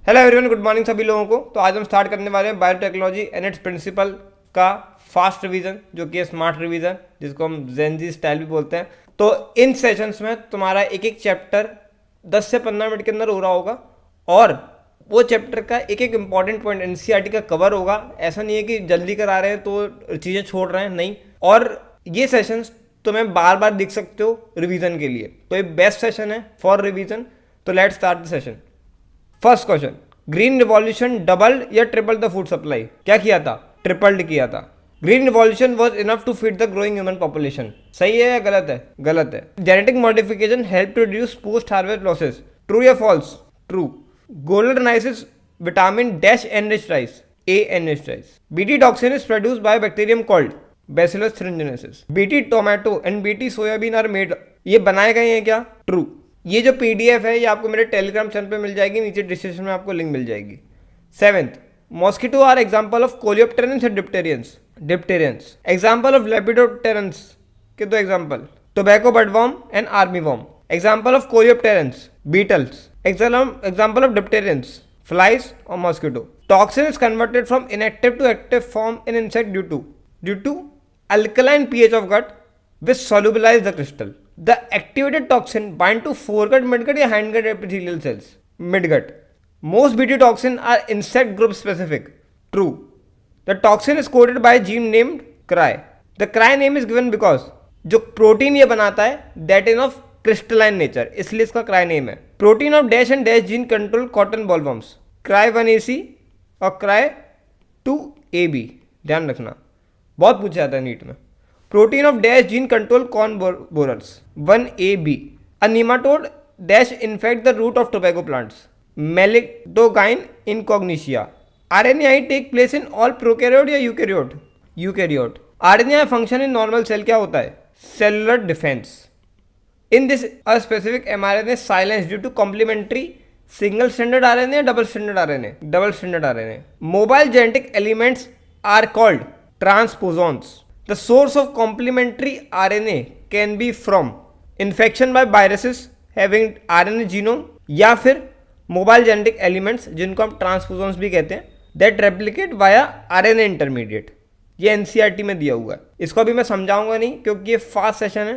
Hello everyone, good morning सभी लोगों को। तो आज हम स्टार्ट करने वाले हैं बायोटेक्नोलॉजी एंड इट्स प्रिंसिपल का फास्ट रिवीजन, जो कि है स्मार्ट रिवीजन, जिसको हम जेनजी स्टाइल भी बोलते हैं। तो इन सेशंस में तुम्हारा एक एक चैप्टर 10 से 15 मिनट के अंदर हो रहा होगा और वो चैप्टर का एक एक इंपॉर्टेंट पॉइंट एनसीईआरटी का कवर होगा। ऐसा नहीं है कि जल्दी करा रहे हैं तो चीज़ें छोड़ रहे हैं, नहीं। और ये सेशंस तुम्हें बार बार दिख सकते हो रिवीजन के लिए, तो ये बेस्ट सेशन है फॉर रिवीजन। तो let's start the session. First question, green revolution doubled या ट्रिपल द फूड सप्लाई? क्या किया था? ट्रिपल्ड किया था। Green revolution was enough to feed the growing human population. सही है या गलत है? गलत है। Genetic modification help to reduce post harvest losses. True या false? True. Golden rice is vitamin dash enriched rice. A enriched rice. BT toxin is produced by bacterium called bacillus thuringiensis। BT tomato and BT soybean are made. ये बनाए गए हैं क्या? True. ये जो PDF है ये आपको मेरे टेलीग्राम चैनल पे मिल जाएगी, नीचे डिस्क्रिप्शन में आपको लिंक मिल जाएगी। Seventh, mosquito are example of coleopterans and dipterans. Dipterans. Example of lepidopterans के दो example, tobacco budworm and army worm. Example of coleopterans, beetles. Example of dipterans, flies और mosquito. Toxin is converted from inactive to active form in insect due to alkaline pH of gut which solubilize the crystal. The activated toxin bind to foregut, midgut या hindgut epithelial cells. Midgut. Most BT toxin are insect group specific. True. The toxin is coded by a gene named cry. The cry name is given because जो protein ये बनाता है that is of crystalline nature, इसलिए इसका cry name है। Protein of dash and dash gene control cotton bollworms. cry 1AC और cry 2AB, ध्यान रखना, बहुत पूछा जाता है नीट में। Protein of dash gene control corn borers 1AB। A nematode dash infect the root of tobacco plants. Meloidogyne incognita. RNA take place in all prokaryote या eukaryote? Eukaryote. RNA function in normal cell क्या होता है? Cellular defence. In this a specific mRNA silence due to complementary single standard RNA या double standard RNA? Double standard RNA. Mobile genetic elements are called transposons. The source of complementary RNA can be from infection by viruses having RNA genome या फिर mobile genetic elements जिनको हम ट्रांसपोजॉन्स भी कहते हैं, that replicate via RNA intermediate. ये NCERT में दिया हुआ है। इसको अभी मैं समझाऊंगा नहीं क्योंकि ये फास्ट सेशन है,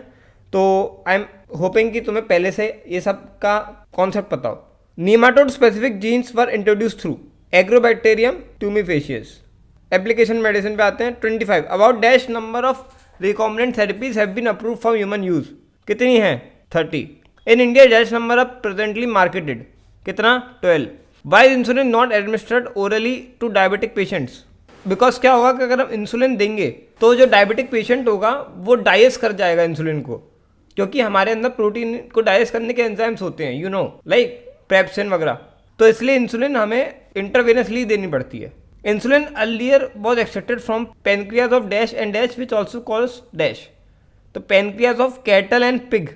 तो आई एम होपिंग कि तुम्हें पहले से ये सब का कॉन्सेप्ट पता हो। Nematode specific genes were introduce through Agrobacterium tumefaciens. Application medicine पे आते हैं। 25 about dash number of recombinant therapies have been approve for human use. कितनी हैं? 30। In India dash number of presently marketed. कितना? 12। Why insulin not administered orally to diabetic patients? Because क्या होगा कि अगर हम इंसुलिन देंगे तो जो डायबिटिक पेशेंट होगा वो डाइजेस्ट कर जाएगा इंसुलिन को, क्योंकि हमारे अंदर प्रोटीन को डाइजेस्ट करने के एंजाइम्स होते हैं, यू नो, लाइक पेप्सिन वगैरह। तो इसलिए इंसुलिन हमें इंटरवेनसली देनी पड़ती है। Insulin earlier was extracted from pancreas of dash and dash which also calls dash. तो pancreas of cattle and pig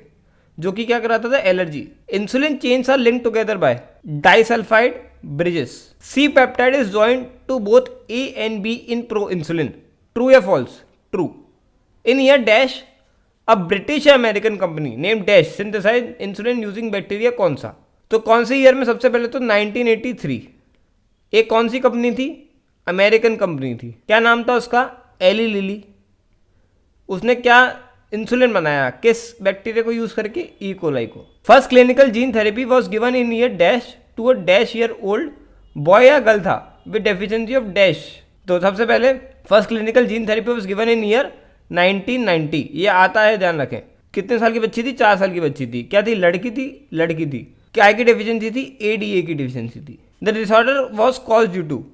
जो कि क्या कराता था? Allergy. Insulin chains are linked together by disulfide bridges. C peptide is joined to both A and B in pro-insulin. True या false? True. In year dash a British American company named dash synthesized insulin using bacteria। कौन सा? तो कौन से year में? सबसे पहले तो 1983। एक कौन सी कंपनी थी? अमेरिकन कंपनी थी। क्या नाम था उसका? Eli Lilly. उसने क्या इंसुलिन बनाया? किस बैक्टीरिया को यूज करके? ई कोलाई को। First clinical gene therapy was given in year dash to a dash year old boy या गर्ल था विद डेफिशिएंसी ऑफ डैश। तो सबसे पहले first clinical gene therapy was given in year 1990। ये आता है, ध्यान रखें। कितने साल की बच्ची थी? 4 साल की बच्ची थी। क्या थी? लड़की थी। लड़की थी। क्या की डेफिशिएंसी थी? एडीए की डेफिशिएंसी थी। The disorder was cause due to.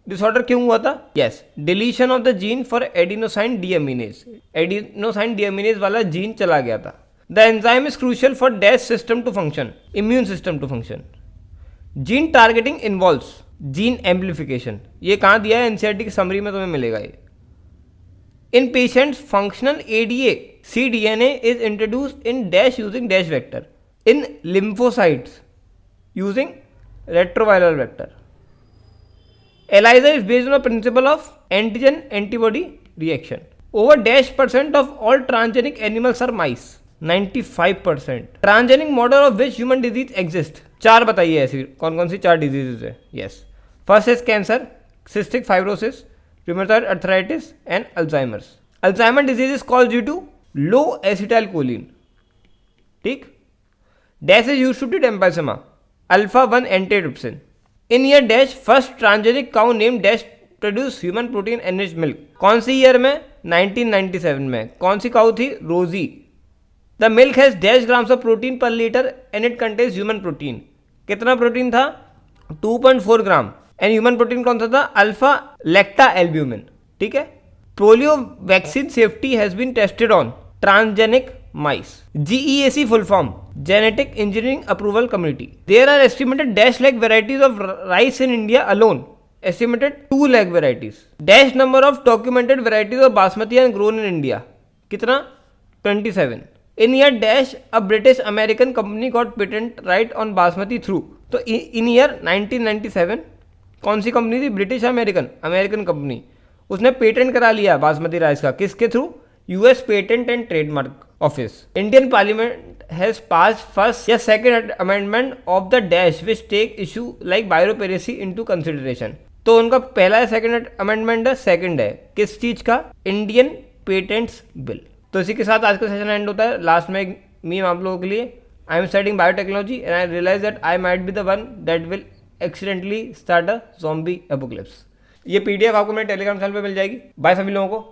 Disorder क्यों हुआ था? Yes, deletion of the gene for adenosine deaminase. Adenosine deaminase वाला जीन चला गया था। The enzyme is crucial for dash system to function, immune system to function. Gene targeting involves gene amplification. ये कहाँ दिया है? एनसीईआरटी की समरी में तुम्हें मिलेगा ये। In patients functional ADA cDNA is introduced in dash using dash vector in lymphocytes using retroviral vector. ELISA is based on a principle of antigen-antibody reaction. Over dash % of all transgenic animals are mice. 95%. Transgenic model of which human disease exists? 4 बताइए ऐसी कौन कौन सी 4 diseases है। Yes, first is cancer, cystic fibrosis, rheumatoid arthritis and Alzheimer's. Alzheimer disease is called due to low acetylcholine. ठीक, dash is used to treat emphysema, alpha 1 antitrypsin. In year dash first transgenic cow name dash produce human protein enriched milk. कौन सी year में? 1997 में। कौन सी cow थी? Rosie. The milk has dash grams of protein per litre and it contains human protein. कितना protein था? 2.4 gram. And human protein कौन सा था? Alpha lactalbumin. ठीक है। Polio vaccine safety has been tested on transgenic mice. GEAC full form, genetic engineering approval community. There are estimated dash lakh varieties of rice in India alone, estimated 2 lakh varieties. Dash number of documented varieties of basmati and grown in India. कितना? 27. In year dash a British American company got patent right on basmati through. तो in year 1997 कौन सी company थी? British American, American company, उसने patent करा लिया basmati rice का। किसके through? US patent and trademark office. Indian parliament has pass first या second amendment of the dash which take issue like biopiracy into consideration. तो उनका पहला है सेकंड अमेंडमेंट है, सेकंड है किस चीज का? Indian patents bill. तो इसी के साथ आज का सेशन एंड होता है। लास्ट में एक मीम आप लोगों के लिए, I am studying biotechnology and I realise that I might be the one that will accidentally start a zombie apocalypse. ये PDF आपको मेरे टेलीग्राम चैनल पे मिल जाएगी। बाय सभी लोगों को।